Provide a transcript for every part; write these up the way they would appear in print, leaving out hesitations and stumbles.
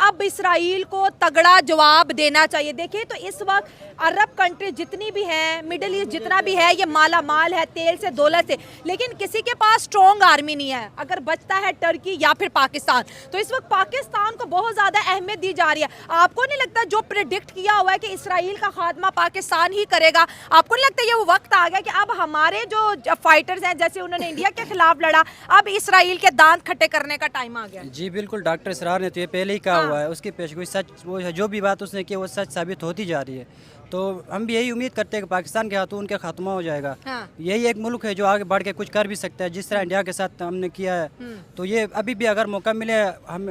अब इसराइल को तगड़ा जवाब देना चाहिए। देखिए तो इस वक्त अरब कंट्री जितनी भी हैं, मिडिल ईस्ट जितना भी है, ये माला माल है तेल से दौलत से, लेकिन किसी के पास स्ट्रॉन्ग आर्मी नहीं है। अगर बचता है टर्की या फिर पाकिस्तान, तो इस वक्त पाकिस्तान को बहुत ज़्यादा अहमियत दी जा रही है। आपको नहीं लगता जो प्रिडिक्ट किया हुआ है कि इसराइल का खात्मा पाकिस्तान ही करेगा, आपको नहीं लगता ये वो वक्त आ गया कि अब हमारे जो फाइटर्स हैं, जैसे उन्होंने इंडिया के खिलाफ लड़ा, अब इसराइल के दांत खट्टे करने का टाइम आ गया? जी बिल्कुल, डॉक्टर इसरार ने तो ये पहले ही कहा हुआ है, उसकी पेशगोई सच, वो जो भी बात उसने की वो सच साबित होती जा रही है। तो हम भी यही उम्मीद करते हैं कि पाकिस्तान के हाथों उनका खात्मा हो जाएगा। हाँ। यही एक मुल्क है जो आगे बढ़ के कुछ कर भी सकता है, जिस तरह इंडिया के साथ हमने किया है। तो ये अभी भी अगर मौका मिले,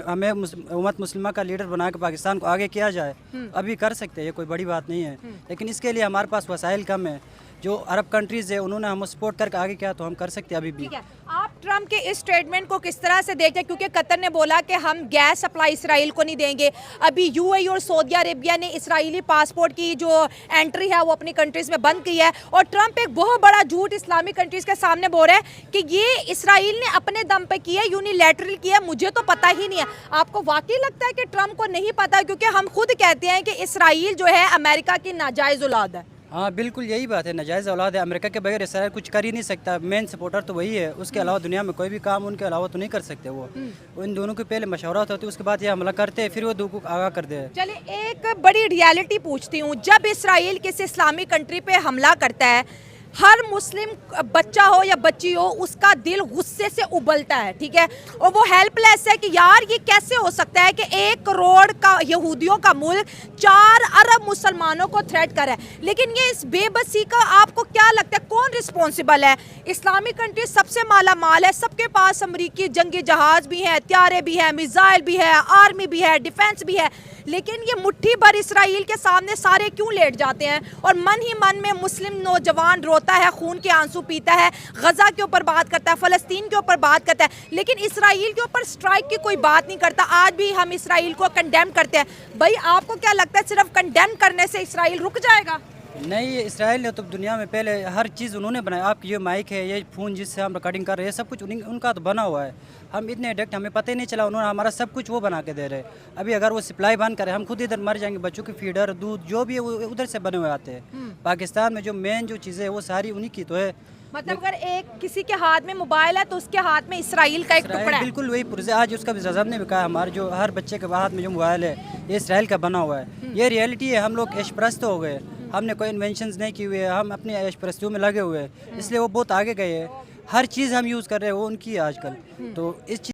हमें उम्मत मुस्लिमा का लीडर बना के पाकिस्तान को आगे किया जाए, अभी कर सकते हैं, ये कोई बड़ी बात नहीं है। लेकिन इसके लिए हमारे पास वसाइल कम है। जो अरब कंट्रीज़ है उन्होंने हम सपोर्ट करके आगे किया, तो हम कर सकते हैं अभी भी। ठीक है, आप ट्रम्प के इस स्टेटमेंट को किस तरह से देखते हैं? क्योंकि कतर ने बोला कि हम गैस सप्लाई इसराइल को नहीं देंगे। अभी यूएई और सऊदी अरेबिया ने इसराइली पासपोर्ट की जो एंट्री है वो अपनी कंट्रीज में बंद की है, और ट्रम्प एक बहुत बड़ा झूठ इस्लामिक कंट्रीज के सामने बोल रहे हैं कि ये इसराइल ने अपने दम पे किया, यूनिलैटरल किया, मुझे तो पता ही नहीं है। आपको वाकई लगता है कि ट्रम्प को नहीं पता? क्योंकि हम खुद कहते हैं कि इसराइल जो है अमेरिका की नाजायज औलाद है। हाँ बिल्कुल यही बात है, नाजायज़ औलाद है। अमेरिका के बगैर इसराइल कुछ कर ही नहीं सकता, मेन सपोर्टर तो वही है। उसके अलावा दुनिया में कोई भी काम उनके अलावा तो नहीं कर सकते वो। इन दोनों के पहले मशवरा होती है, उसके बाद ये हमला करते हैं, फिर वो दो को आगाह कर दे। चलिए एक बड़ी रियलिटी पूछती हूँ, जब इसराइल किसी इस्लामिक कंट्री पे हमला करता है, हर मुस्लिम बच्चा हो या बच्ची हो, उसका दिल गुस्से से उबलता है, ठीक है, और वो हेल्पलेस है कि यार ये कैसे हो सकता है कि 1 करोड़ का यहूदियों का मुल्क 4 अरब मुसलमानों को थ्रेट करे। लेकिन ये इस बेबसी का आपको क्या लगता है कौन रिस्पॉन्सिबल है? इस्लामिक कंट्री सबसे माला माल है, सबके पास अमरीकी जंगी जहाज भी हैं, हथियारे भी हैं, मिसाइल भी है, आर्मी भी है, डिफेंस भी है, लेकिन ये मुट्ठी भर इसराइल के सामने सारे क्यों लेट जाते हैं? और मन ही मन में मुस्लिम नौजवान रोता है, खून के आंसू पीता है, गजा के ऊपर बात करता है, फलस्तीन के ऊपर बात करता है, लेकिन इसराइल के ऊपर स्ट्राइक की कोई बात नहीं करता। आज भी हम इसराइल को कंडेम करते हैं। भाई आपको क्या लगता है सिर्फ कंडेम करने से इसराइल रुक जाएगा? नहीं, इसराइल ने तो दुनिया में पहले हर चीज़ उन्होंने बनाया। आपकी ये माइक है, ये फ़ोन जिससे हम रिकॉर्डिंग कर रहे हैं, सब कुछ उनका तो बना हुआ है। हम इतने एडिक्ट, हमें पता ही नहीं चला, उन्होंने हमारा सब कुछ वो बना के दे रहे हैं। अभी अगर वो सप्लाई बंद करें, हम खुद इधर मर जाएंगे। बच्चों की फीडर, दूध, जो भी है वो उधर से बने हुए आते हैं। पाकिस्तान में जो मेन जो चीज़ें है वो सारी उन्हीं की तो है। मतलब अगर एक किसी के हाथ में मोबाइल है तो उसके हाथ में इसराइल का एक टुकड़ा है। बिल्कुल वही पुरजे। आज उसका रज़ब ने भी कहा, हमारे जो हर बच्चे के हाथ में जो मोबाइल है ये इसराइल का बना हुआ है। ये रियलिटी है। हम लोग ऐशप्रस्त हो गए, हमने कोई इन्वेंशंस नहीं किए हुए हैं, हम अपनी ऐशप्रस्तियों में लगे हुए हैं, इसलिए वो बहुत आगे गए हैं। हर चीज़ हम यूज़ कर रहे हैं वो उनकी है आजकल। तो इस